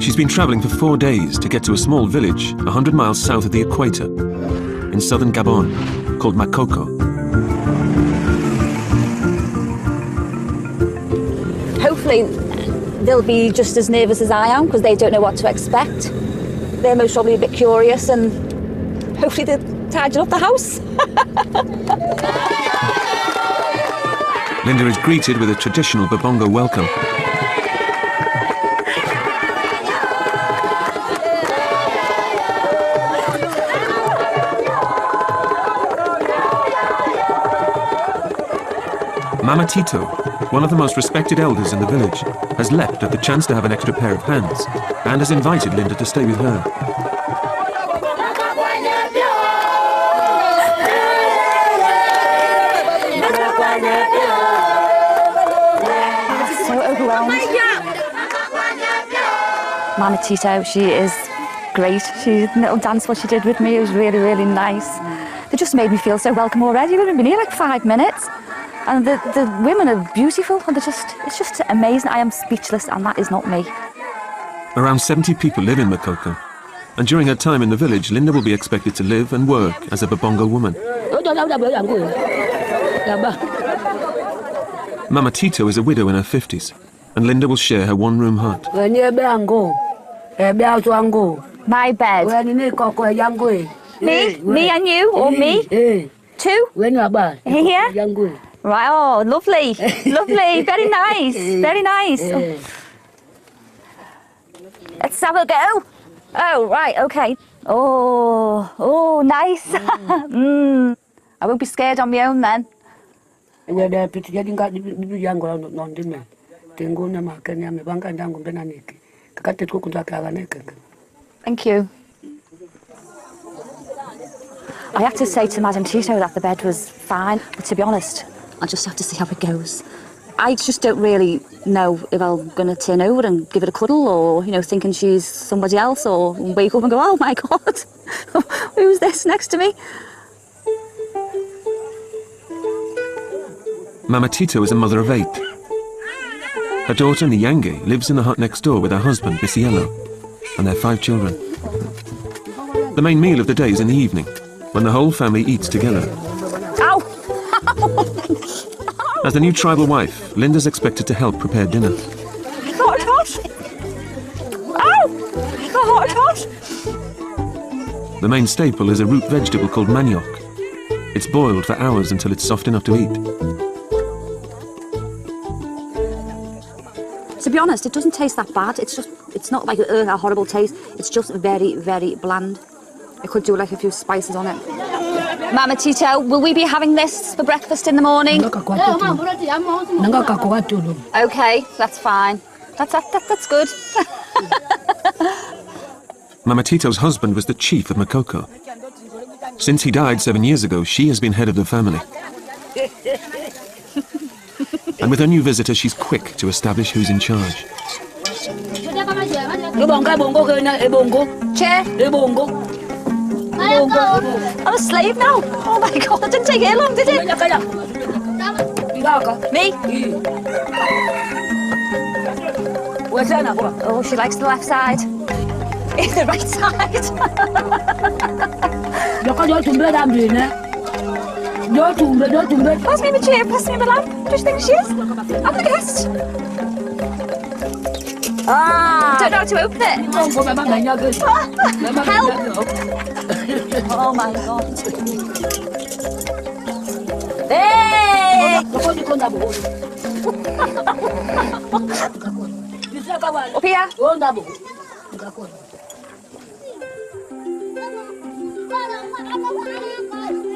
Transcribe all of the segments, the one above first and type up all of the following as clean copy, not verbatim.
She's been travelling for 4 days to get to a small village 100 miles south of the equator in southern Gabon called Makoko. Hopefully they'll be just as nervous as I am because they don't know what to expect. They're most probably a bit curious and hopefully they'll tidy up the house. Linda is greeted with a traditional Babongo welcome. Mama Tito, one of the most respected elders in the village, has leapt at the chance to have an extra pair of hands and has invited Linda to stay with her. So overwhelmed. Mama Tito, she is great. She little dance what she did with me, it was really, really nice. They just made me feel so welcome already. We've been here like 5 minutes. And the women are beautiful, and it's just amazing. I am speechless, and that is not me. Around 70 people live in Makoko, and during her time in the village, Linda will be expected to live and work as a Babongo woman. Mama Tito is a widow in her 50s, and Linda will share her one-room hut. My bed. Me and you, or me? Two? Here? Right, oh, lovely, lovely, very nice, very nice. Oh. Let's have a go. Oh, right, okay. Oh, nice. I won't be scared on my own then. Thank you. I have to say to Madam Tito that the bed was fine, but to be honest, I'll just have to see how it goes. I just don't really know if I'm going to turn over and give it a cuddle or, thinking she's somebody else or wake up and go, oh my God, who's this next to me? Mama Tito is a mother of 8. Her daughter, Nyange, lives in the hut next door with her husband, Bisiello, and their 5 children. The main meal of the day is in the evening, when the whole family eats together. Ow! As the new tribal wife, Linda's expected to help prepare dinner. Hot. Ow! Hot. The main staple is a root vegetable called manioc. It's boiled for hours until it's soft enough to eat. To be honest, it doesn't taste that bad. It's not like a horrible taste. It's just very, very bland. I could do like a few spices on it. Mama Tito, will we be having this for breakfast in the morning? Okay, that's fine. That's good. Mama Tito's husband was the chief of Makoko. Since he died 7 years ago, she has been head of the family. And with her new visitor, she's quick to establish who's in charge. Chair? I'm a slave now. Oh my God, it didn't take here long, did it? Me? Oh, she likes the left side. The right side. Pass me my chair, pass me my lamp. Do you think she is? I'm the guest. Don't know how to open it. Help! Oh my God. Hey! Up here.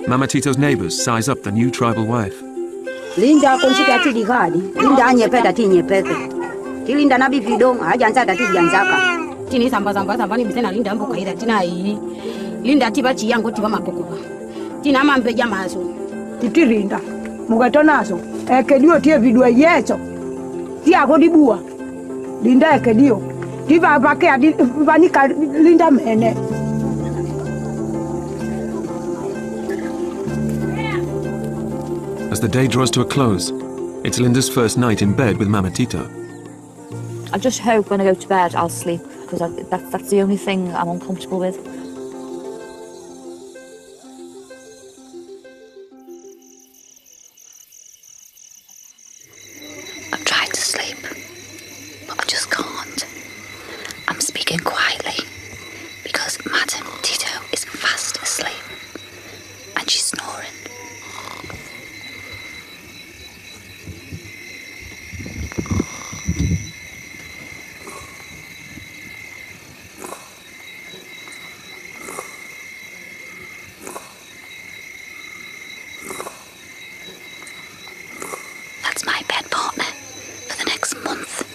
Mama Tito's neighbours size up the new tribal wife. Linda konshika tidi kadi. Linda anyepeta tinyepete. Tilinda na bifidong hajanza tati janzaka. Tini samba ni bisena Linda mboka ida tina yi. Linda tiba chiyango tiba mapokuba. Tina mambeja maso. Titirinda. Mugatonaso. Ekedio tie video yecho. Tia godibua. Linda ekedio. Tiba bake adi vanika Linda mene. As the day draws to a close, it's Linda's first night in bed with Mama Tito. I just hope when I go to bed I'll sleep, because that's the only thing I'm uncomfortable with. I've tried to sleep, but I just can't. I'm speaking quietly because Madam Tito is fast asleep and she's snoring. That's my bed partner for the next month.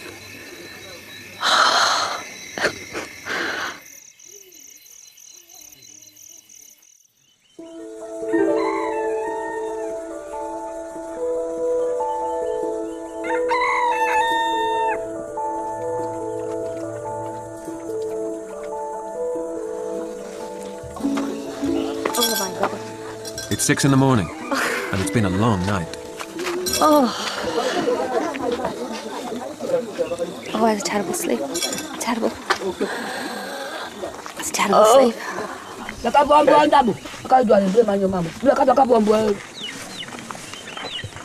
Oh my God. It's 6 in the morning, and it's been a long night. Oh, I had a terrible sleep. Terrible. It's terrible sleep.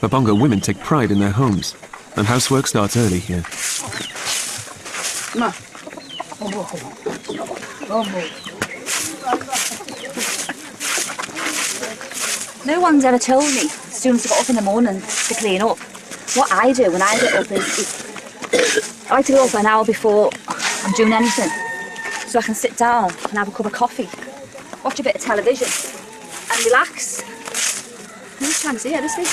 Babonga women take pride in their homes, and housework starts early here. No one's ever told me, as soon as I got up in the morning to clean up. What I do when I get up is I like to get up an hour before I'm doing anything, so I can sit down and have a cup of coffee, watch a bit of television, and relax. I'm just trying to see everything.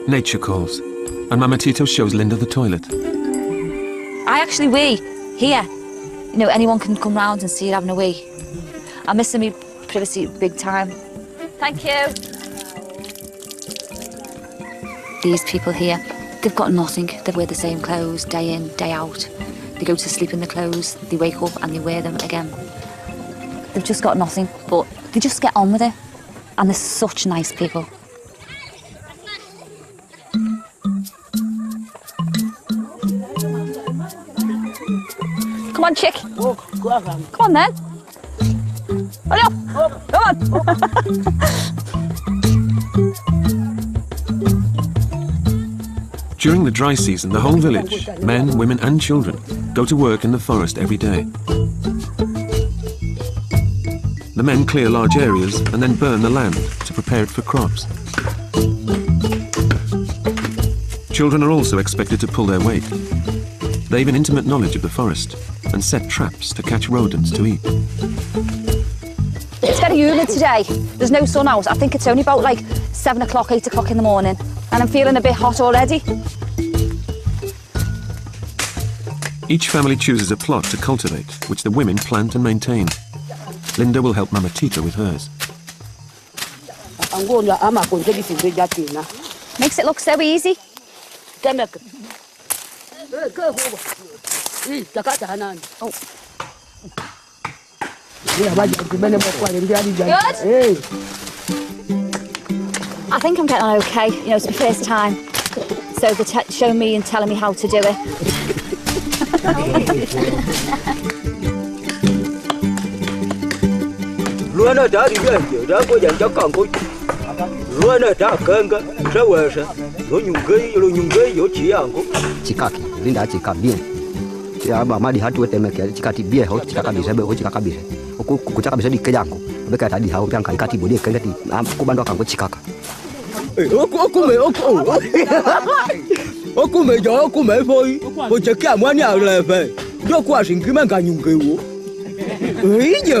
Nature calls, and Mama Tito shows Linda the toilet. I actually wee here. You know, anyone can come round and see it having a wee. I'm missing my privacy big time. Thank you. These people here, they've got nothing. They wear the same clothes day in, day out. They go to sleep in the clothes, they wake up and they wear them again. They've just got nothing, but they just get on with it. And they're such nice people. Come on, chick. Come on, then. Hurry up. Come on. During the dry season, the whole village, men, women and children, go to work in the forest every day. The men clear large areas and then burn the land to prepare it for crops. Children are also expected to pull their weight. They've an intimate knowledge of the forest and set traps to catch rodents to eat. It's very humid today. There's no sun out. I think it's only about like 7 o'clock, 8 o'clock in the morning. And I'm feeling a bit hot already. Each family chooses a plot to cultivate, which the women plant and maintain. Linda will help Mama Tito with hers. Makes it look so easy. Oh. Good? I think I'm getting on okay. You know, it's my first time. So they're showing me and telling me how to do it. Chikaki, Linda chika bien. Ya mama di hatu temeke chikati bie ho chikaka bisa be ho chikaka bisa. Oku kuchaka bisa di kejangu. Beka tadi hau piang kai kati bodi kai kati ku bando kan ko chikaka. Oku me jo oku me foi. Ko cheki amwani alefe. Jo kwa shinkima kanyunge wo. Iya.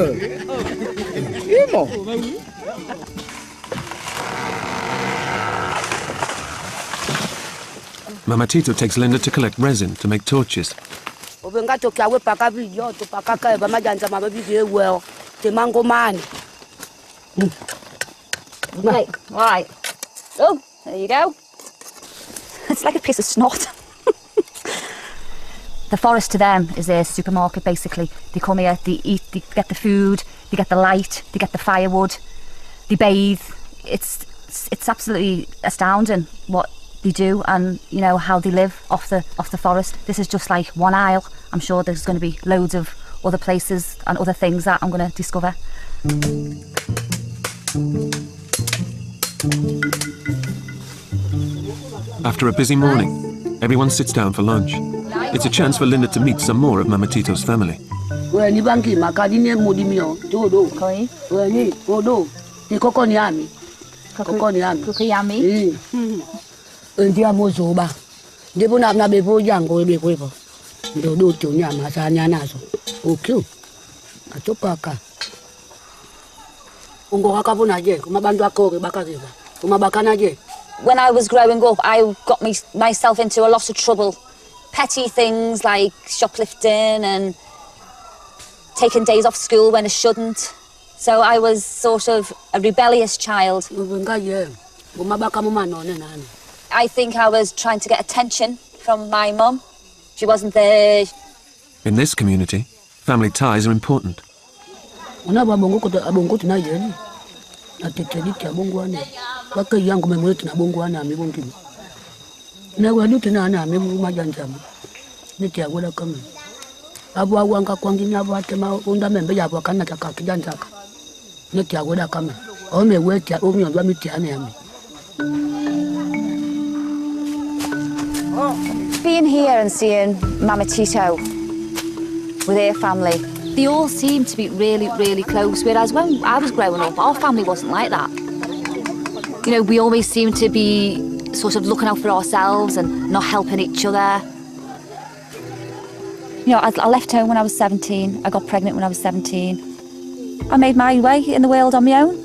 Imo. Mama Tito takes Linda to collect resin to make torches. Right, Right. Oh, there you go. It's like a piece of snot. The forest to them is their supermarket, basically. They come here, they eat, they get the food, they get the light, they get the firewood, they bathe. It's absolutely astounding what they do and, you know, how they live off the forest. This is just like one aisle. I'm sure there's going to be loads of other places and other things that I'm going to discover. After a busy morning, everyone sits down for lunch. It's a chance for Linda to meet some more of Mama Tito's family. When I was growing up, I got myself into a lot of trouble. Petty things like shoplifting and taking days off school when I shouldn't. So I was sort of a rebellious child. I think I was trying to get attention from my mum. She wasn't there. In this community, family ties are important. Being here and seeing Mama Tito with her family, they all seem to be really, really close, whereas when I was growing up, our family wasn't like that. You know, we always seemed to be sort of looking out for ourselves and not helping each other. You know, I left home when I was 17, I got pregnant when I was 17. I made my way in the world on my own.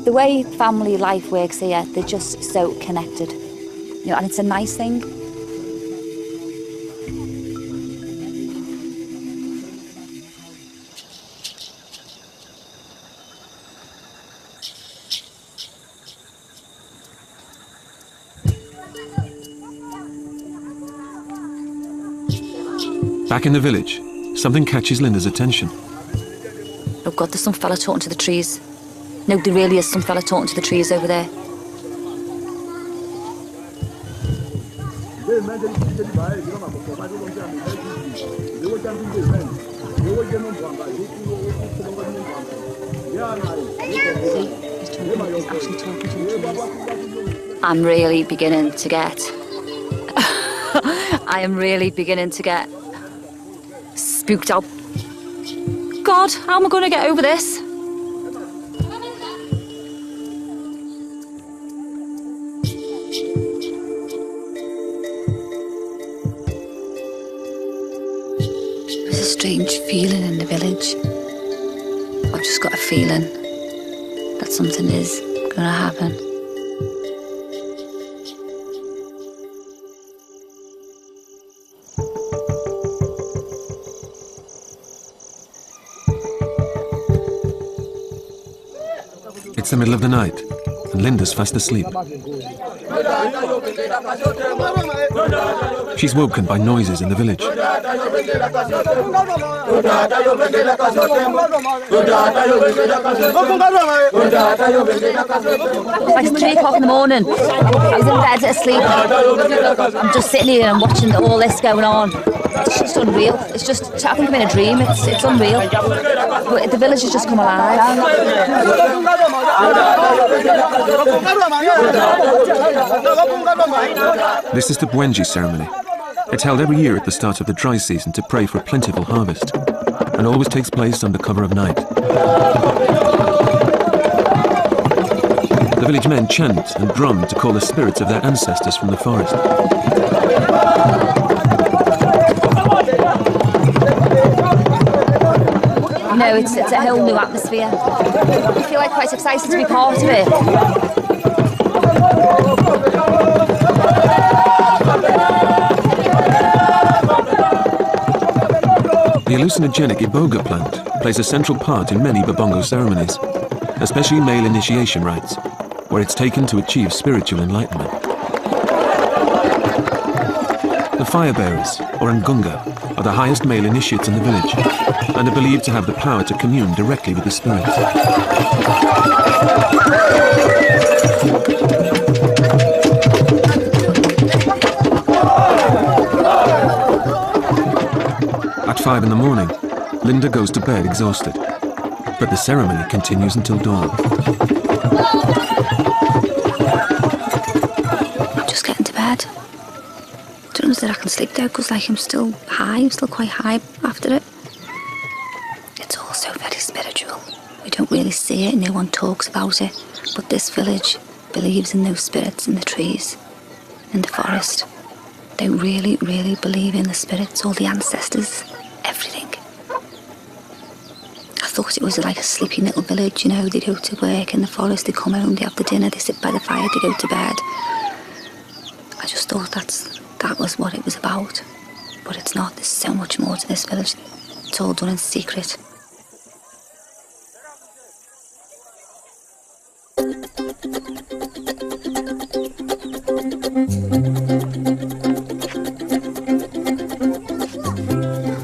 The way family life works here, they're just so connected. You know, and it's a nice thing. Back in the village, something catches Linda's attention. Oh God, there's some fella talking to the trees. No, there really is some fella talking to the trees over there. I'm really beginning to get... I am really beginning to get spooked out. God, how am I going to get over this? There's a strange feeling in the village. I've just got a feeling that something is going to happen. It's the middle of the night, and Linda's fast asleep. She's woken by noises in the village. It's like 3 o'clock in the morning. I was in bed asleep. I'm just sitting here and watching all this going on. It's just unreal. It's just, I think I'm in a dream. It's unreal. But the village has just come alive. This is the Bwenji ceremony. It's held every year at the start of the dry season to pray for a plentiful harvest, and always takes place under cover of night. The village men chant and drum to call the spirits of their ancestors from the forest. You know, it's a whole new atmosphere. I feel like quite excited to be part of it. The hallucinogenic iboga plant plays a central part in many Babongo ceremonies, especially male initiation rites, where it's taken to achieve spiritual enlightenment. The fire bearers, or Ngunga, are the highest male initiates in the village and are believed to have the power to commune directly with the spirits. At 5 in the morning, Linda goes to bed exhausted, but the ceremony continues until dawn. I'm just getting to bed. Don't know that I can sleep though, because like I'm still quite high after it. It's also very spiritual. We don't really see it, no one talks about it, but this village believes in those spirits in the trees, in the forest. They really, really believe in the spirits, all the ancestors, everything. I thought it was like a sleepy little village, you know, they go to work in the forest, they come home, they have the dinner, they sit by the fire, they go to bed. I just thought that was what it was about. But it's not, there's so much more to this village. It's all done in secret.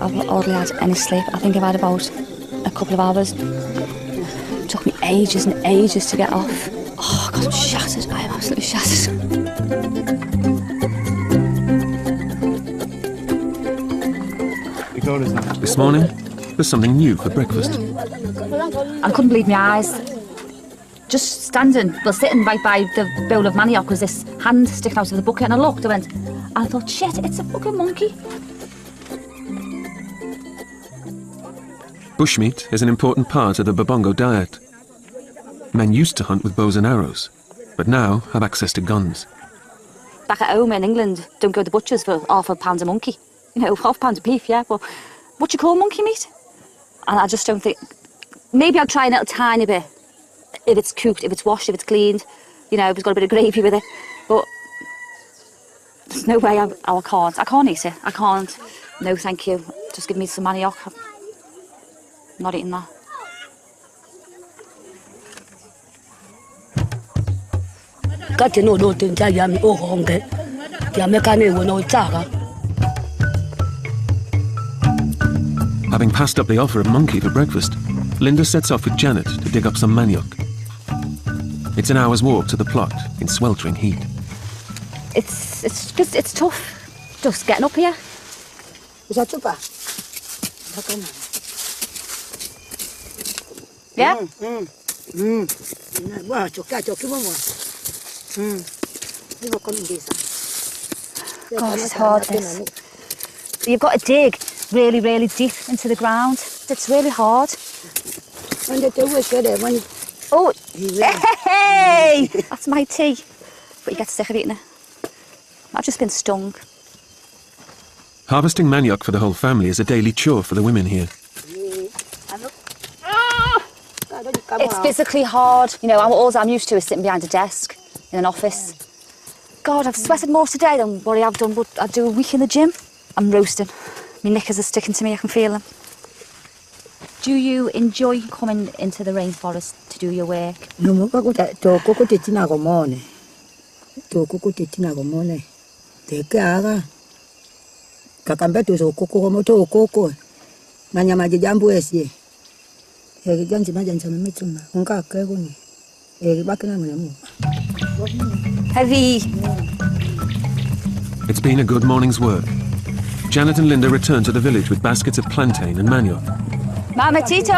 I've hardly had any sleep. I think I've had about a couple of hours. It took me ages and ages to get off. Oh God, I'm shattered. I am absolutely shattered. This morning, there's something new for breakfast. I couldn't believe my eyes. Just sitting right by the bowl of manioc was this hand sticking out of the bucket, and I looked, I thought, shit, it's a fucking monkey. Bushmeat is an important part of the Babongo diet. Men used to hunt with bows and arrows, but now have access to guns. Back at home in England, don't go to the butchers for £0.5 a monkey. You know, £0.5 of beef, yeah, but what do you call monkey meat? And I just don't think... Maybe I'll try a little tiny bit. If it's cooked, if it's washed, if it's cleaned, you know, if it's got a bit of gravy with it. But there's no way I can't eat it. I can't. No, thank you. Just give me some manioc. I'm not eating that. Having passed up the offer of monkey for breakfast, Linda sets off with Janet to dig up some manioc. It's an hour's walk to the plot in sweltering heat. It's tough, just getting up here. Yeah? God, it's hard, this. You've got to dig really, really deep into the ground. It's really hard. Oh, hey! That's my tea. But you get sick of eating it. I've just been stung. Harvesting manioc for the whole family is a daily chore for the women here. It's physically hard. You know, all I'm used to is sitting behind a desk in an office. God, I've sweated more today than what I've done, but I do a week in the gym. I'm roasting. My knickers are sticking to me, I can feel them. Do you enjoy coming into the rainforest to do your work? Heavy. It's been a good morning's work. Janet and Linda return to the village with baskets of plantain and manioc. Mama Tito,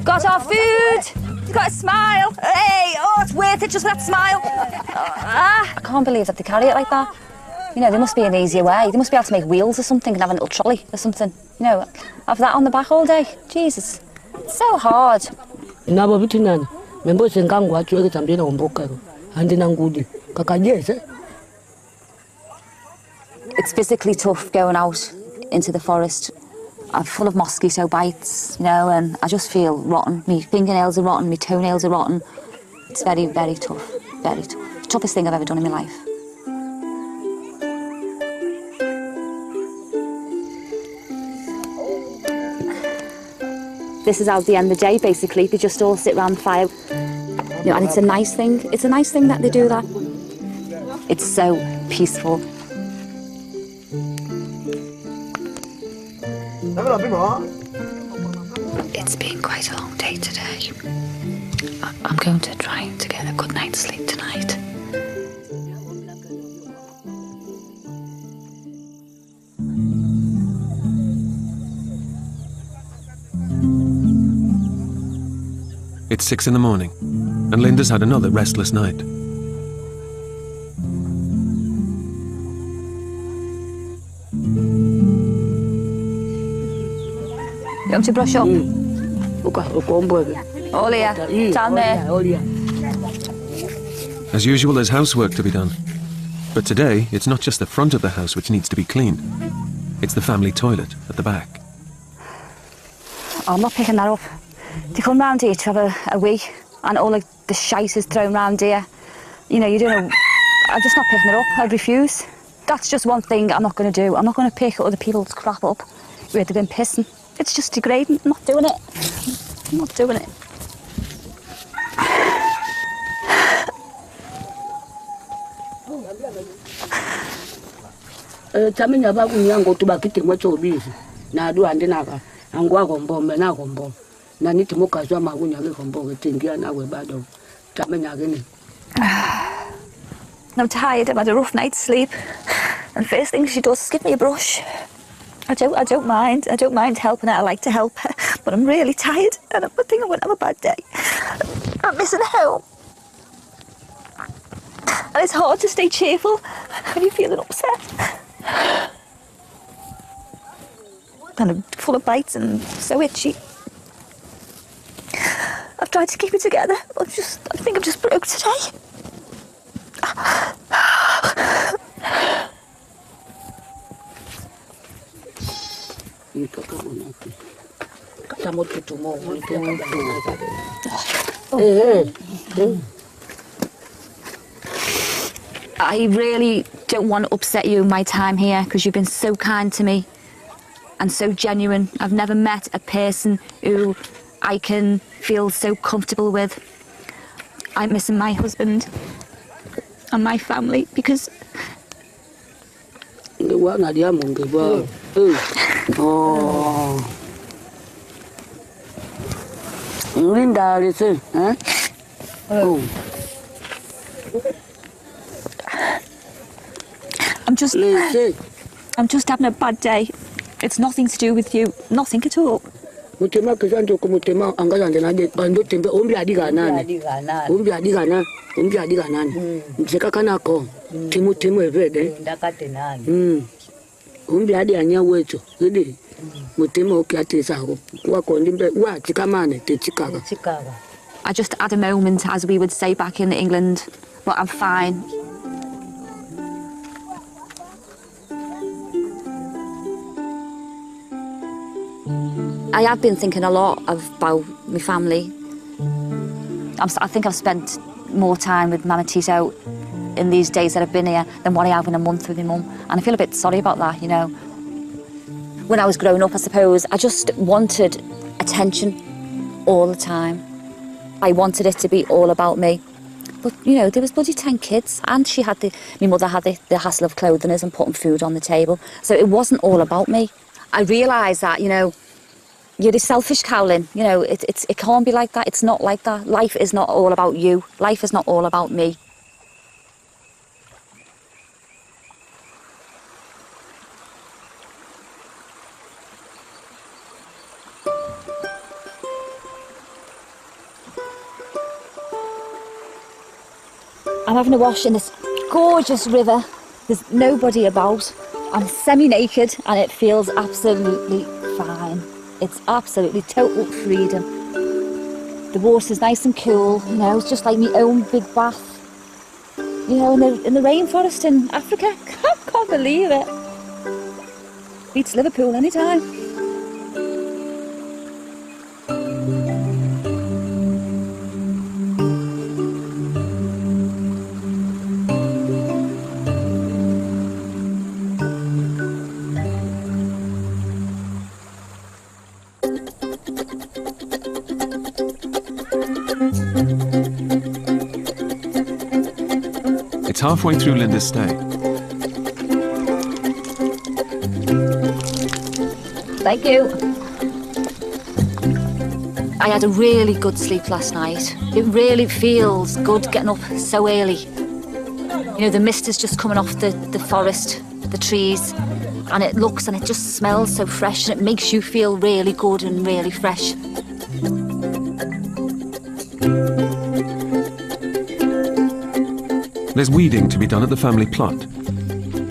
got our food. He's got a smile. Hey, oh, it's worth it just for that smile. I can't believe that they carry it like that. You know, there must be an easier way. They must be able to make wheels or something and have a little trolley or something. You know, have that on the back all day. Jesus, it's so hard. It's physically tough going out into the forest. I'm full of mosquito bites, you know, and I just feel rotten. My fingernails are rotten, my toenails are rotten. It's very, very tough, very tough. The toughest thing I've ever done in my life. This is how they end the day, basically. They just all sit around the fire. You know, and it's a nice thing. It's a nice thing that they do that. It's so peaceful. It's been quite a long day today. I'm going to try to get a good night's sleep tonight. It's 6 in the morning, and Linda's had another restless night. You want to brush up? Ukomboke. All here, down there. All here. As usual, there's housework to be done. But today, it's not just the front of the house which needs to be cleaned. It's the family toilet at the back. I'm not picking that up. To come round here to have a wee, and all like the shite is thrown round here. You know, you don't know. I'm just not picking it up. I'd refuse. That's just one thing I'm not going to do. I'm not going to pick other people's crap up where they've been pissing. It's just degrading. I'm not doing it. I'm not doing it. Tamenya ba kunyango tubakite mwacho bizi. Na adu andinaka. Angwa kombombe na kombombe. Na niti mukazwa magunya ke kombombe tingia nawe bado. Tamenya gini. I'm tired. I've had a rough night's sleep. And first thing she does is give me a brush. I don't mind. I don't mind helping her. I like to help her. But I'm really tired. And I think I'm going to have a bad day. I'm missing home. And it's hard to stay cheerful when you're feeling upset. And I'm full of bites and so itchy. I've tried to keep it together. I think I'm just broke today. I really don't want to upset you in my time here because you've been so kind to me and so genuine. I've never met a person who I can feel so comfortable with. I'm missing my husband and my family because Linda, listen, huh? Oh. I'm just having a bad day. It's nothing to do with you, nothing at all. Mutema kizanto kumutema angazande nade bando tembe ombi adiga nani. Ombi adiga nani. Mseka kanako. Timu evede. Ndakate nani. Ombi adi anya wecho. Gidi. Mutema okiatisa wako ndimbe wa tikamane techikaga. I just had a moment, as we would say back in England, but I'm fine. I have been thinking a lot about my family. I think I've spent more time with Mama Tito in these days that I've been here than what I have in a month with my mum. And I feel a bit sorry about that, you know. When I was growing up, I suppose, I just wanted attention all the time. I wanted it to be all about me. But, you know, there was bloody 10 kids and my mother had the hassle of clothing us and putting food on the table. So it wasn't all about me. I realised that, you know, you're a selfish cowling, you know, it can't be like that. It's not like that. Life is not all about you. Life is not all about me. I'm having a wash in this gorgeous river. There's nobody about. I'm semi-naked and it feels absolutely fine. It's absolutely total freedom. The water's nice and cool, you know, it's just like my own big bath. You know, in the rainforest in Africa. I can't believe it. Beats Liverpool anytime. It's halfway through Linda's stay. Thank you. I had a really good sleep last night. It really feels good getting up so early. You know, the mist is just coming off the forest, the trees, and it looks and it just smells so fresh, and it makes you feel really good and really fresh. There's weeding to be done at the family plot.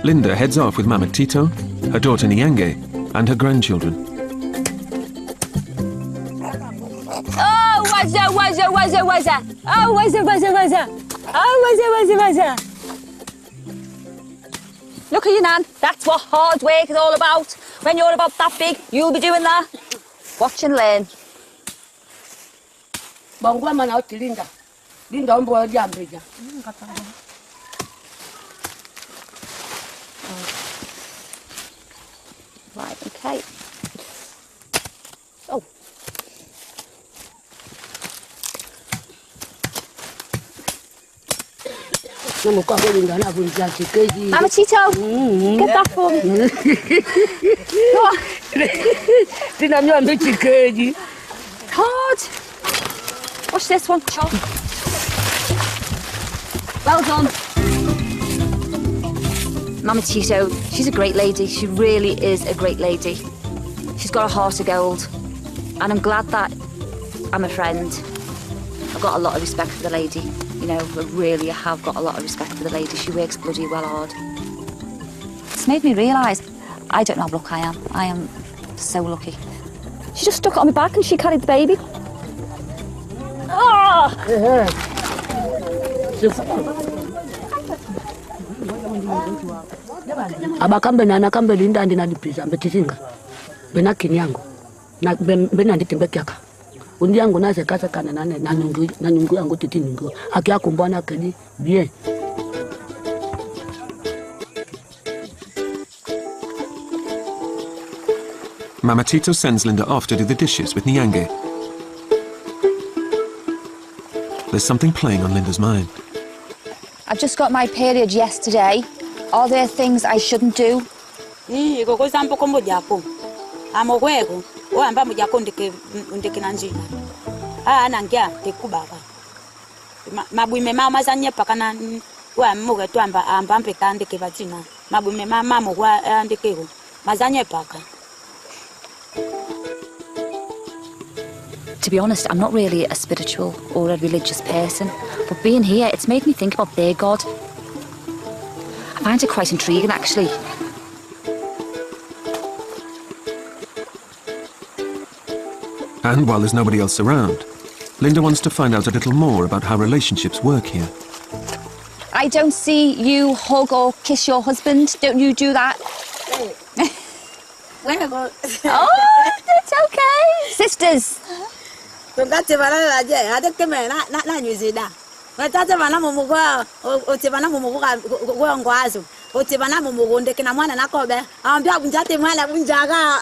Linda heads off with Mama Tito, her daughter Nyange, and her grandchildren. Oh, wazza. Oh, wazza. Look at you, Nan. That's what hard work is all about. When you're about that big, you'll be doing that. Watch and learn. Bangwa mana oti Linda. Linda ombo jambeja. Right, okay. Oh. Namu kwa Linda na kunja chikeji. Mama Tito, get that for me. Go on. Tina nyambe chikeji. Hard. Watch this one. Chop. Well done. Mama Tito, she's a great lady. She really is a great lady. She's got a heart of gold. And I'm glad that I'm a friend. I've got a lot of respect for the lady. You know, I really have got a lot of respect for the lady. She works bloody well hard. It's made me realise I don't know how lucky I am. I am so lucky. She just stuck it on my back and she carried the baby. Oh! Abakambe na nakambe Linda ndi nadipiza mbetizinga. Bena kinyango. Na bena nditembekyaka. Undi yangu naze kasa kana na nyungu yangu titi nyungu. Aki akumbwana kedi bien. Mama Tito sends Linda off to do the dishes with Nyange. There's something playing on Linda's mind. I've just got my period yesterday. Are there things I shouldn't do? Go sampo kombo jako. Amogwego. O amba mujako ndike nanjina. Nangia tekubaba. Mabuime mama zanye pakana wa muge tu amba mpeka ndike vatina. Mabuime mama mogwa ndikego. Mazanye paka. To be honest, I'm not really a spiritual or a religious person, but being here, it's made me think about their God. I find it quite intriguing, actually. And while there's nobody else around, Linda wants to find out a little more about how relationships work here. I don't see you hug or kiss your husband. Don't you do that? Oh, it's okay. Sisters. Tungate bana je, adeke me na nyuzida. Watate bana mumugwa, otebana mumugwa gwa ngwazo. Otebana mumugonde kina mwana nakobe. Ambia bunjate mwana bunjaga.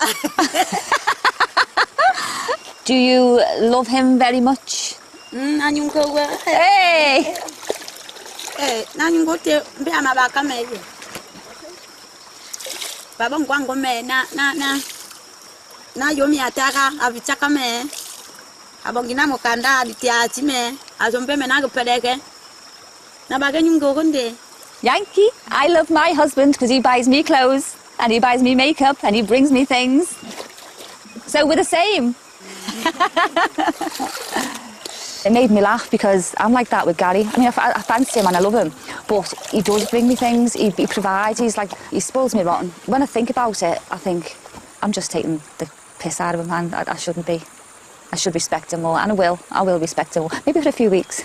Do you love him very much? Anyungo. Hey. Nanyungote mbia mabaka meje. Baba ngwango me na yomi ataka abichaka me. Abongina mokanda ditiachi me. Azombe me na gopeleke. Na baga nyungo konde. Yankee, I love my husband because he buys me clothes and he buys me makeup and he brings me things. So we're the same. It made me laugh because I'm like that with Gary. I mean, I fancy him and I love him, but he does bring me things, he provides, he spoils me rotten. When I think about it, I think I'm just taking the piss out of him and I shouldn't be. I should respect him more, and I will respect him more, maybe for a few weeks.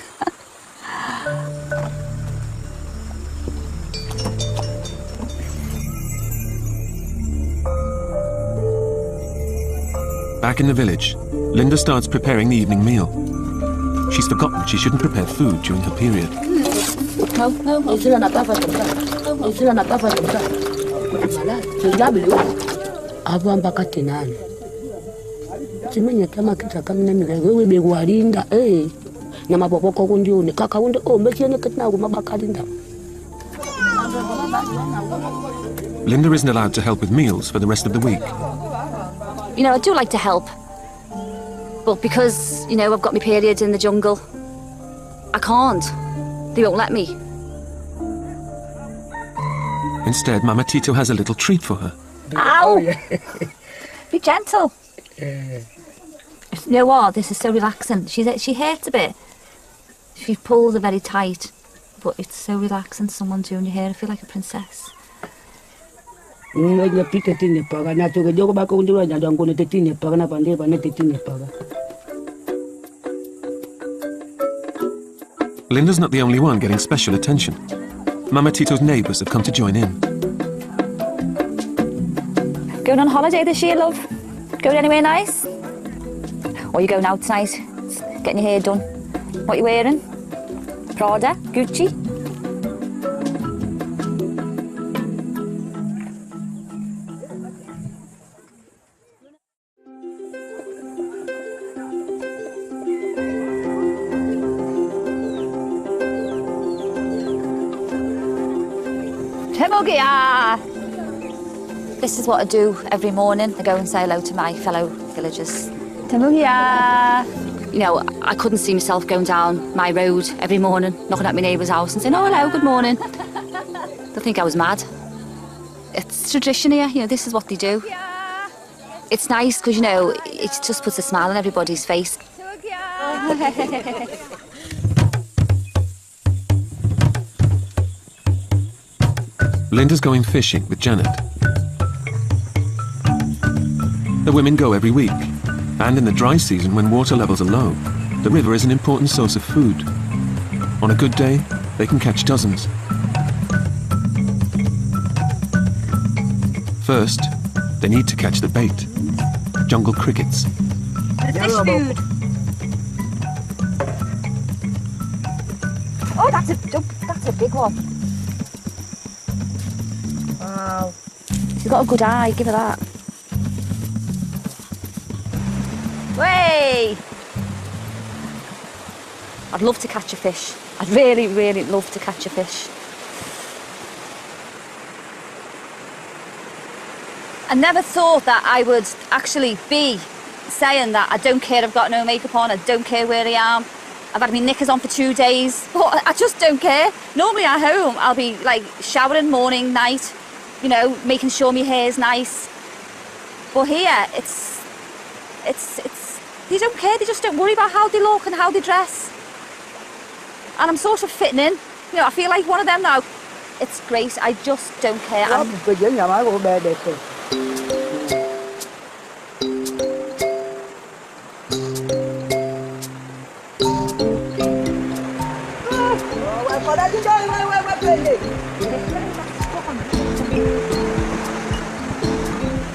Back in the village, Linda starts preparing the evening meal. She's forgotten she shouldn't prepare food during her period. No. Linda isn't allowed to help with meals for the rest of the week. You know, I do like to help. But because, you know, I've got my periods in the jungle, I can't. They won't let me. Instead, Mama Tito has a little treat for her. Ow! Be gentle. You know what? This is so relaxing. She hurts a bit. She pulls her very tight. But it's so relaxing, someone doing your hair. I feel like a princess. Linda's not the only one getting special attention. Mama Tito's neighbours have come to join in. Going on holiday this year, love? Going anywhere nice? Or you going out tonight? Getting your hair done? What you wearing? Prada? Gucci? This is what I do every morning. I go and say hello to my fellow villagers. Tamugia! You know, I couldn't see myself going down my road every morning, knocking at my neighbour's house and saying, oh, hello, good morning. They'll think I was mad. It's tradition here, you know, this is what they do. It's nice because, you know, it just puts a smile on everybody's face. Linda's going fishing with Janet. The women go every week, and in the dry season when water levels are low, the river is an important source of food. On a good day, they can catch dozens. First, they need to catch the bait, jungle crickets. The fish food. Oh, that's a big one. Wow. She's got a good eye, give her that. Way! I'd love to catch a fish. I'd really, really love to catch a fish. I never thought that I would actually be saying that I don't care, I've got no makeup on, I don't care where I am. I've had my knickers on for 2 days, but I just don't care. Normally at home, I'll be like showering morning, night, you know, making sure my hair's nice. But here, they don't care, they just don't worry about how they look and how they dress. And I'm sort of fitting in. You know, I feel like one of them now. It's great, I just don't care.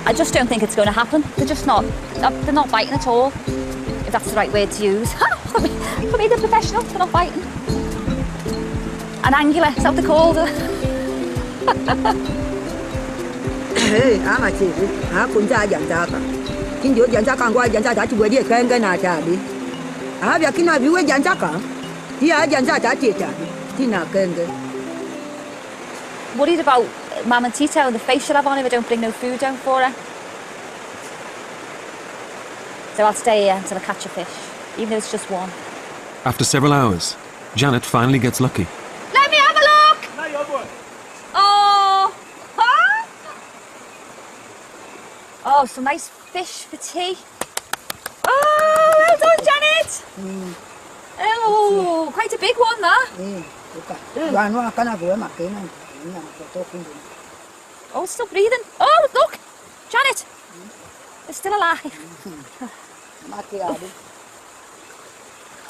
I just don't think it's going to happen. They're just not. They're not biting at all. If that's the right word to use. For me, they're professional. They're not biting. An angular, is that what they're called? Hey, I'm a chief. I couldn't die Janzaka. In your Janzaka and why Janzaka where you can get at Abby. I have your kin of you with Janzaka. Here, Janzaka, Tina Kanga. Worried about Mama Tito and the face she'll have on if I don't bring no food down for her. So I'll stay here until I catch a fish, even though it's just one. After several hours, Janet finally gets lucky. Let me have a look! Oh! Huh? Oh, some nice fish for tea. Oh, well done, Janet! Oh, quite a big one, that. Oh, it's still breathing. Oh, look! Janet! It's still alive.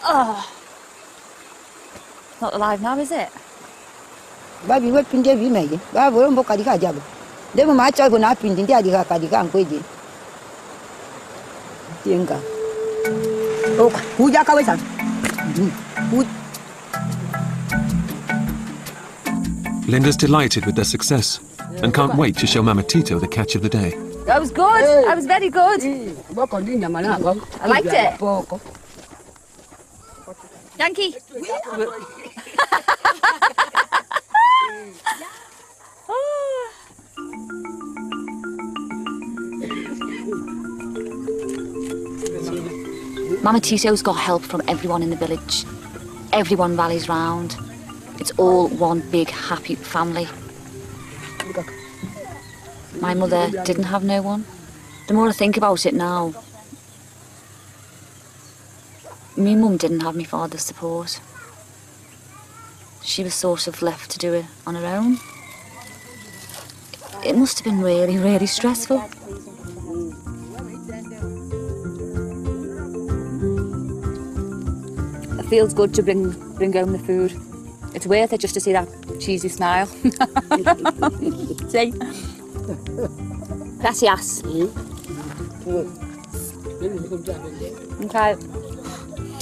Oh. Not alive now, is it? Baby, what can you make? I won't book a job. They were my child when I pinned in the Adika and Quidi. Tinka. Oh, who Jacka? Linda's delighted with their success and can't wait to show Mama Tito the catch of the day. That was good. That was very good. I liked it. Yankee. Mama Tito's got help from everyone in the village. Everyone rallies round. It's all one big happy family. My mother didn't have no one. The more I think about it now, my mum didn't have my father's support. She was sort of left to do it on her own. It must have been really, really stressful. It feels good to bring home the food. It's worth it just to see that cheesy smile. See? Gracias. Okay.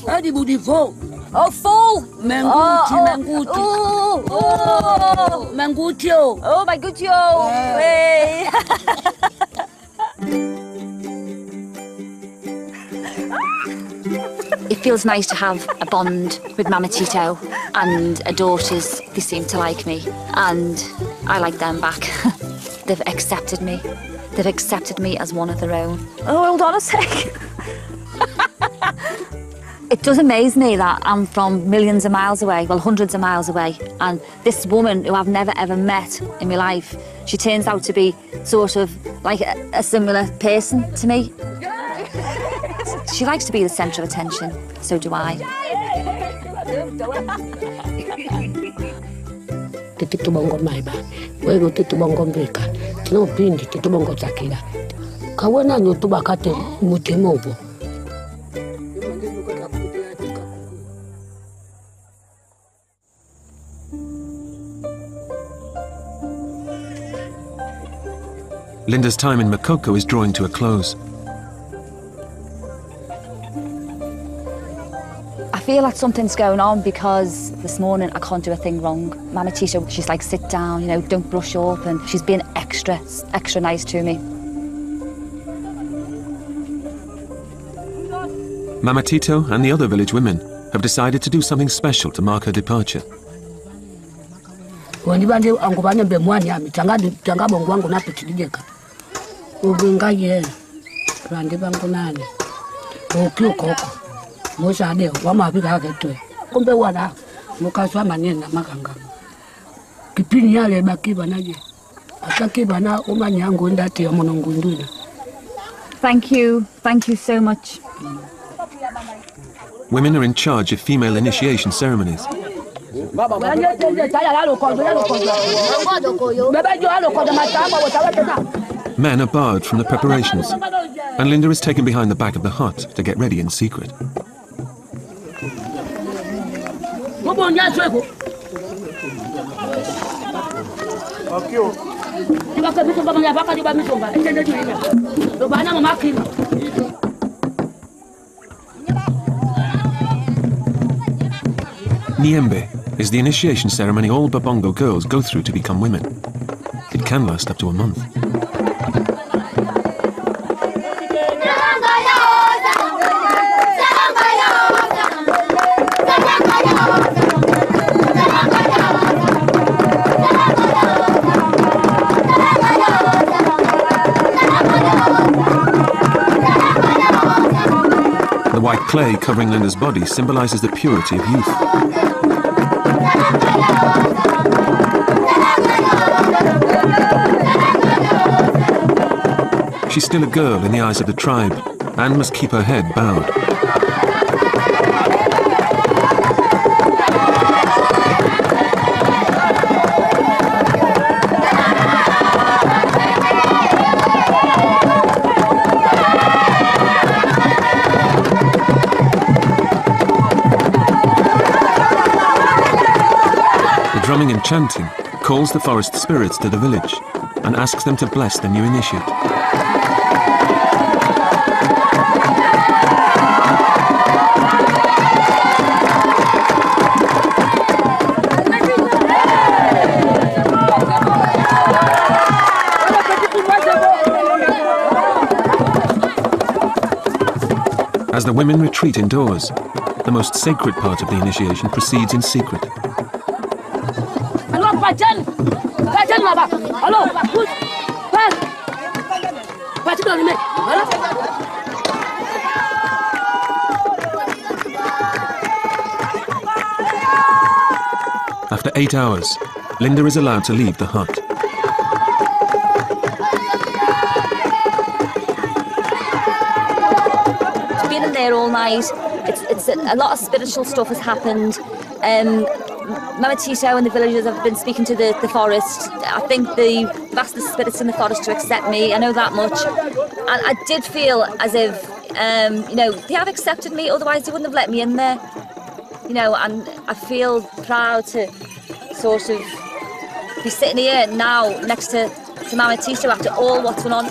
Hadi budi full. Oh, full! Manguti. Mangutio. Oh, my good yo! Hey. It feels nice to have a bond with Mama Tito, and her daughters, they seem to like me, and I like them back. They've accepted me. They've accepted me as one of their own. Oh, hold on a sec. It does amaze me that I'm from millions of miles away, well, hundreds of miles away, and this woman who I've never ever met in my life, she turns out to be sort of like a similar person to me. She likes to be the centre of attention, so do I. Titubongo maiba. Wewe titubongo mbeka. No pindi titubongo takira. Kawana nyotuba kate mutimobo. Linda's time in Makoko is drawing to a close. I feel like something's going on because this morning I can't do a thing wrong. Mama Tito, she's like, sit down, you know, don't brush up, and she's been extra nice to me. Mama Tito and the other village women have decided to do something special to mark her departure. Wanibande angubanye bemwani ami tanga bongo wangu na pitideka. Ubingaye. Randi bangu nani. Okyo koko. Moja ade wama bika ketwe. Kumbe wala mukaswa manena makanga. Kipini yale bakiba naje. Atakiba na umanyangu ndati ya monongu nduna. Thank you so much. Women are in charge of female initiation ceremonies. Men are barred from the preparations, and Linda is taken behind the back of the hut to get ready in secret. Niembe is the initiation ceremony all Babongo girls go through to become women. It can last up to a month. The white clay covering Linda's body symbolizes the purity of youth. She's still a girl in the eyes of the tribe and must keep her head bowed. The drumming and chanting calls the forest spirits to the village and asks them to bless the new initiate. As the women retreat indoors, the most sacred part of the initiation proceeds in secret. 8 hours, Linda is allowed to leave the hut. Been in there all night. It's a lot of spiritual stuff has happened. Mama Tito and the villagers have been speaking to the forest. I think they've asked the spirits in the forest to accept me. I know that much. And I did feel as if, they have accepted me, otherwise they wouldn't have let me in there. And I feel proud to sort of be sitting here now next to Mama Tito after all what's gone on.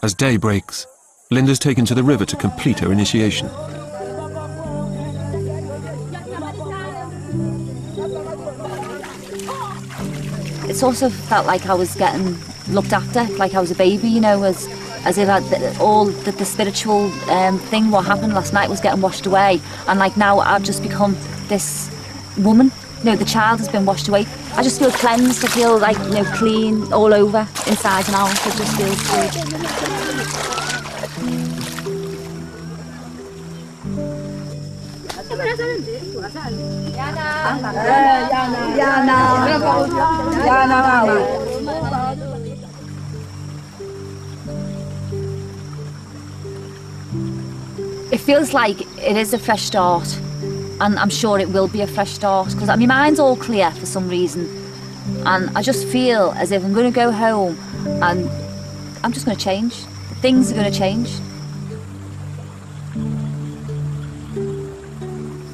As day breaks, Linda's taken to the river to complete her initiation. It sort of felt like I was getting looked after, like I was a baby, as if all the spiritual thing, what happened last night, was getting washed away. And like now I've just become this woman. The child has been washed away. I just feel cleansed. I feel like, clean all over, inside and out. It just feels good. It feels like it is a fresh start. And I'm sure it will be a fresh start, because my mind's all clear for some reason. And I just feel as if I'm going to go home and I'm just going to change. Things are going to change.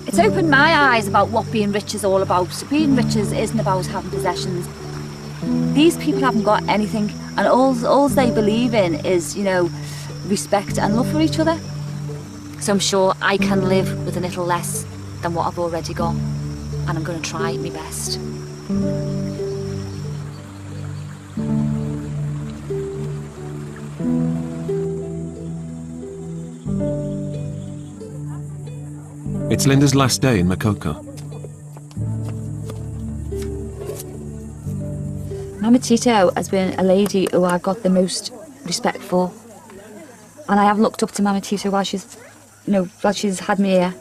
It's opened my eyes about what being rich is all about. Being rich isn't about having possessions. These people haven't got anything, and all they believe in is, respect and love for each other. So I'm sure I can live with a little less than what I've already got, and I'm going to try my best. It's Linda's last day in Makoko. Mama Tito has been a lady who I've got the most respect for, and I have looked up to Mama Tito while she's had me here.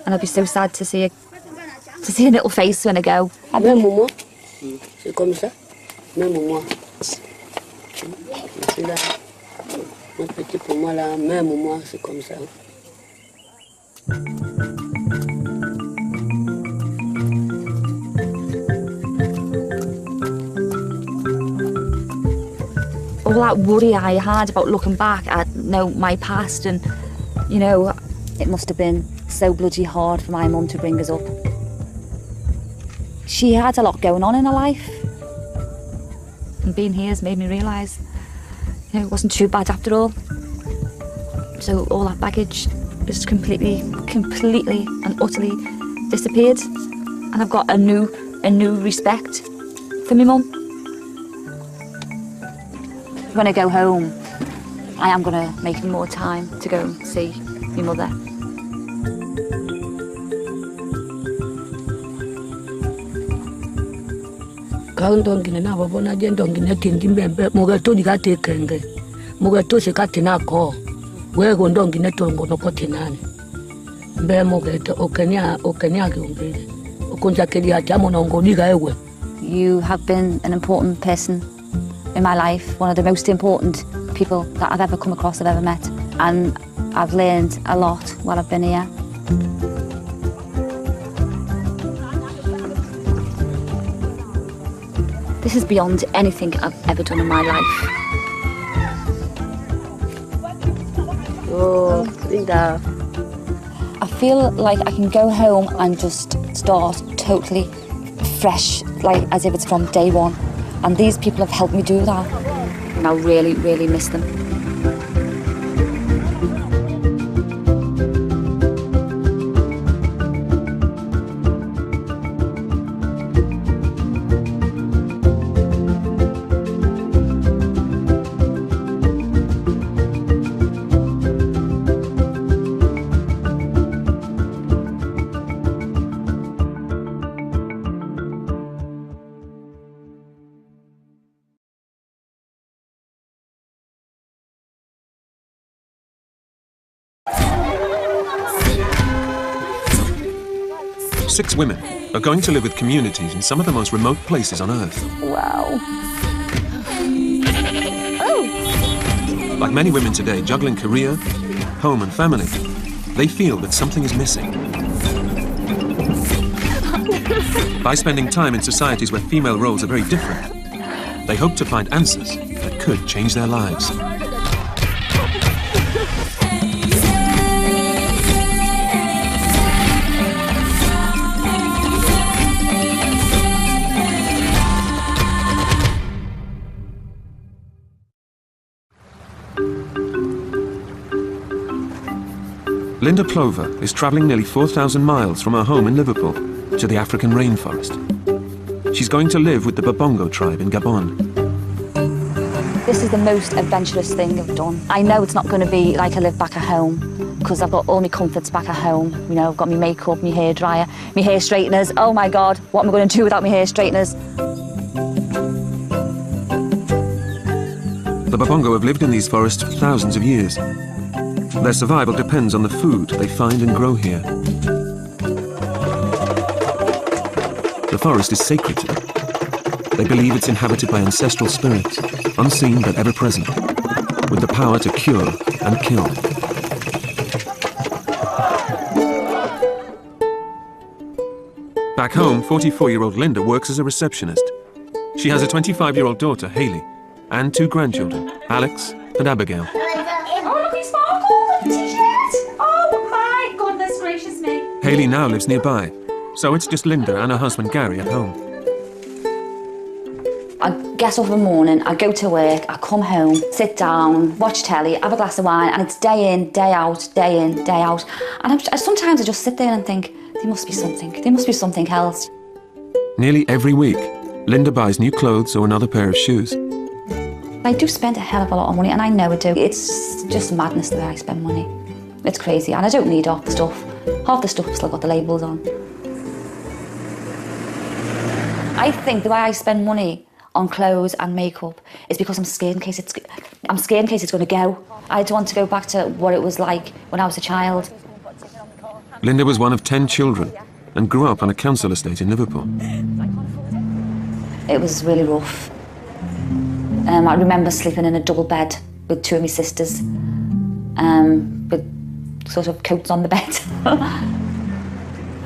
And I'll be so sad to see her little face when I go. Même moi, c'est comme ça. Même moi. C'est là. Mon petit pour moi là, même moi, c'est comme ça. All that worry I had about looking back at my past, and it must have been so bloody hard for my mum to bring us up. She had a lot going on in her life, and being here has made me realise it wasn't too bad after all. So all that baggage just completely and utterly disappeared, and I've got a new respect for my mum. When I go home, I am going to make more time to go and see my mother. Ndongine na babona je ndongine tindi mbembe mugato dikatekenge mugato shikatina ko wego ndongine tongo nokotinani mbe mugato okenya kumbele okunja kedi atamo na ngodiga ewe. You have been an important person in my life, one of the most important people that I've ever come across, I've ever met, and I've learned a lot while I've been here. This is beyond anything I've ever done in my life. Oh, Linda. I feel like I can go home and just start totally fresh, like as if it's from day one. And these people have helped me do that. And I really, really miss them. 6 women are going to live with communities in some of the most remote places on Earth. Wow. Like many women today, juggling career, home and family, they feel that something is missing. By spending time in societies where female roles are very different, they hope to find answers that could change their lives. Linda Plover is travelling nearly 4,000 miles from her home in Liverpool to the African rainforest. She's going to live with the Babongo tribe in Gabon. This is the most adventurous thing I've done. I know it's not going to be like I live back at home, because I've got all my comforts back at home. You know, I've got my makeup, my hair dryer, my hair straighteners. Oh my God, what am I going to do without my hair straighteners? The Babongo have lived in these forests for thousands of years. Their survival depends on the food they find and grow here. The forest is sacred to them. They believe it's inhabited by ancestral spirits, unseen but ever present, with the power to cure and kill. Back home, 44-year-old Linda works as a receptionist. She has a 25-year-old daughter, Hayley, and 2 grandchildren, Alex and Abigail. Oh my goodness gracious me. Hayley now lives nearby, so it's just Linda and her husband Gary at home. I get up in the morning, I go to work, I come home, sit down, watch telly, have a glass of wine, and it's day in, day out, day in, day out. And sometimes I just sit there and think, there must be something else. Nearly every week, Linda buys new clothes or another pair of shoes. I do spend a hell of a lot of money, and I know I do. It's just madness the way I spend money. It's crazy, and I don't need half the stuff. Half the stuff has still got the labels on. I think the way I spend money on clothes and makeup is because I'm scared in case it's going to go. I don't want to go back to what it was like when I was a child. Linda was one of 10 children and grew up on a council estate in Liverpool. It was really rough. I remember sleeping in a double bed with 2 of my sisters, with sort of coats on the bed.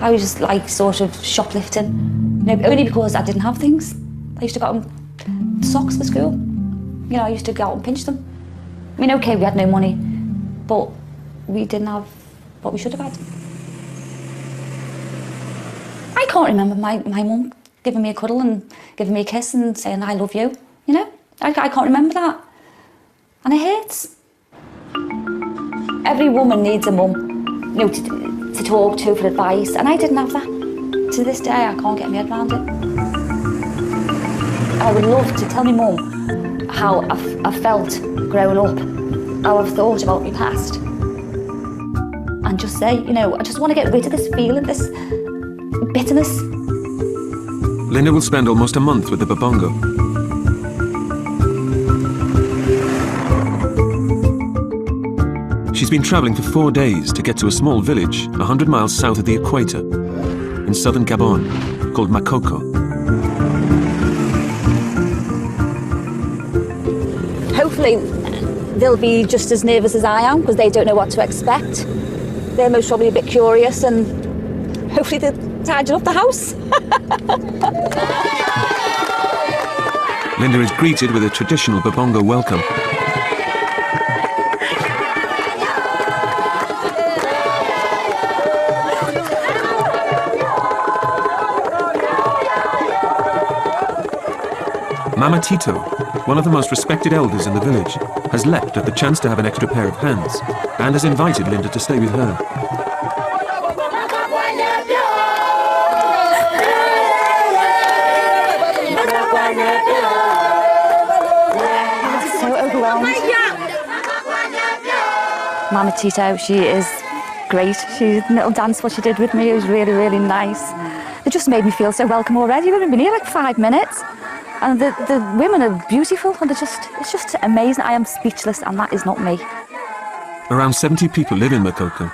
I was just like sort of shoplifting, you know, only because I didn't have things. I used to go out and socks for school. You know, I used to go out and pinch them. I mean, okay, we had no money, but we didn't have what we should have had. I can't remember my mum giving me a cuddle and giving me a kiss and saying, I love you, you know? I can't remember that. And it hurts. Every woman needs a mum, you know, to talk to for advice, and I didn't have that. To this day, I can't get my head around it. I would love to tell my mum how I felt growing up, how I've thought about my past, and just say, you know, I just want to get rid of this feeling, this bitterness. Linda will spend almost a month with the Babongo. She's been travelling for 4 days to get to a small village 100 miles south of the equator in southern Gabon called Makoko. Hopefully they'll be just as nervous as I am because they don't know what to expect. They're most probably a bit curious, and hopefully they'll tidy up the house. Linda is greeted with a traditional Babongo welcome. Mama Tito, one of the most respected elders in the village, has leapt at the chance to have an extra pair of hands and has invited Linda to stay with her. So overwhelmed. Mama Tito, she is great. She little dance what she did with me, it was really, really nice. It just made me feel so welcome already. We've been here like 5 minutes. And the women are beautiful, and it's just amazing. I am speechless, and that is not me. Around 70 people live in Makoko,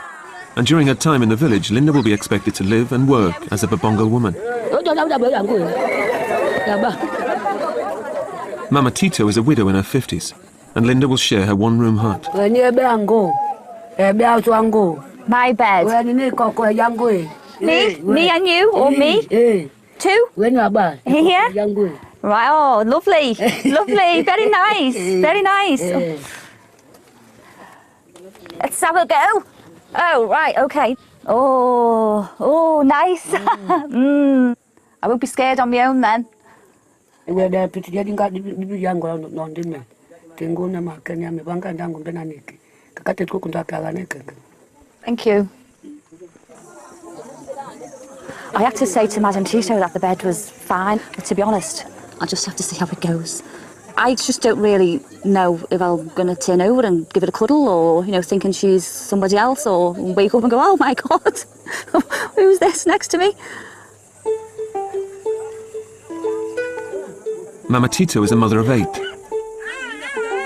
And during her time in the village, Linda will be expected to live and work as a Babongo woman. Mama Tito is a widow in her 50s, and Linda will share her one-room hut. My bed. Me and you, or me? Two? Here? Right, oh, lovely. Lovely, very nice, very nice. Let's have a go. Oh, right, okay. Oh, nice. I won't be scared on my own then. Thank you. I had to say to Madam Tito that the bed was fine, but to be honest, I'll just have to see how it goes. I just don't really know if I'm going to turn over and give it a cuddle or, thinking she's somebody else, or wake up and go, oh my God, who's this next to me? Mama Tito is a mother of 8.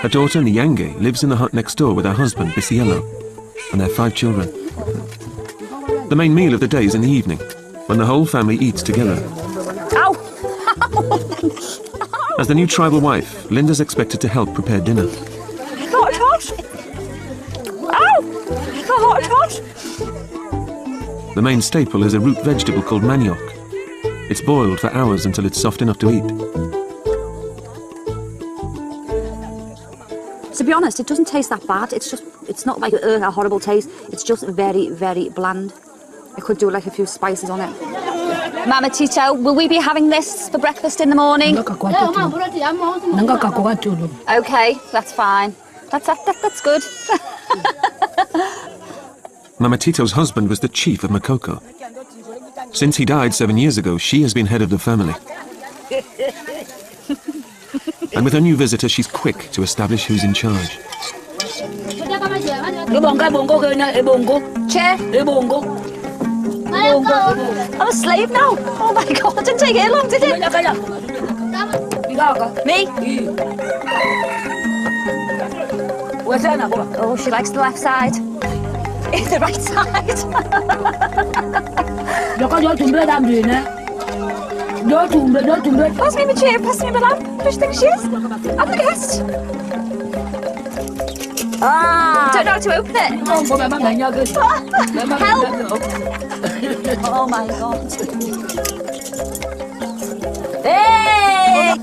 Her daughter, Nyange, lives in the hut next door with her husband, Bisiello, and their 5 children. The main meal of the day is in the evening, when the whole family eats together. Ow! As the new tribal wife, Linda's expected to help prepare dinner. Not hot! Ow! Not hot! The main staple is a root vegetable called manioc. It's boiled for hours until it's soft enough to eat. To be honest, it doesn't taste that bad. It's not like a horrible taste. It's just very, very bland. I could do like a few spices on it. Mama Tito, will we be having this for breakfast in the morning? Okay, that's fine. That's good. Mama Tito's husband was the chief of Makoko. Since he died 7 years ago, she has been head of the family. And with her new visitor, she's quick to establish who's in charge. Chair? I'm a slave now. Oh my God, it didn't take it long, did it? Me? Oh, she likes the left side. The right side. Pass me my chair, pass me my lamp. Who do you think she is? I'm the guest. Don't know how to open it. Help! Oh my God. Hey!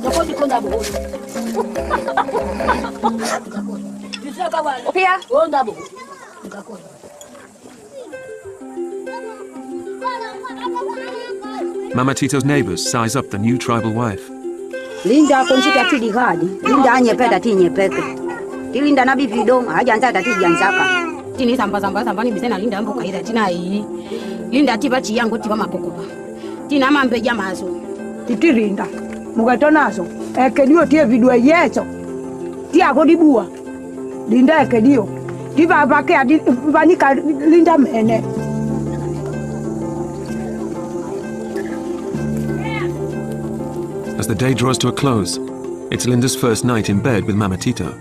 Up here. Mama Tito's neighbors size up the new tribal wife. Linda konchita tidi gadi. Linda anyepeta ti nyepete. Tilinda na bibi dong hajanza tati janzaka. Tini samba ni bisena Linda mboka ida tina yi. Linda tiba chi yango tiba mapokuba. Tina mambe jamazo. Titirinda. Mugatonazo. Ekedio tie vidua yecho. Tia kodibua. Linda ekedio. Tiba bake adi vanika Linda mene. As the day draws to a close, it's Linda's first night in bed with Mama Tito.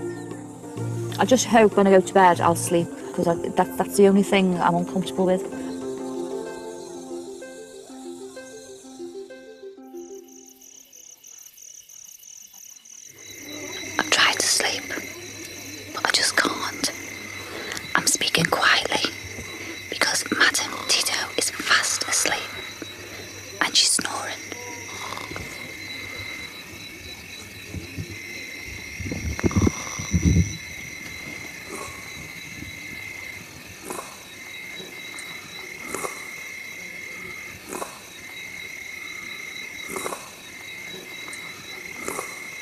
I just hope when I go to bed I'll sleep, because that's the only thing I'm uncomfortable with. I've tried to sleep, but I just can't. I'm speaking quietly because Madam Tito is fast asleep and she's snoring.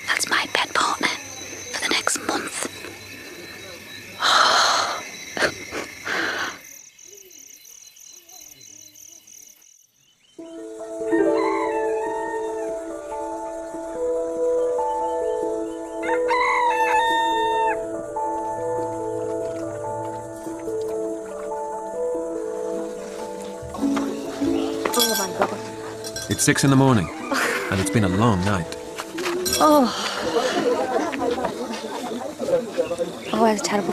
That's my bed partner for the next month. It's 6 in the morning, and it's been a long night. Oh, I had a terrible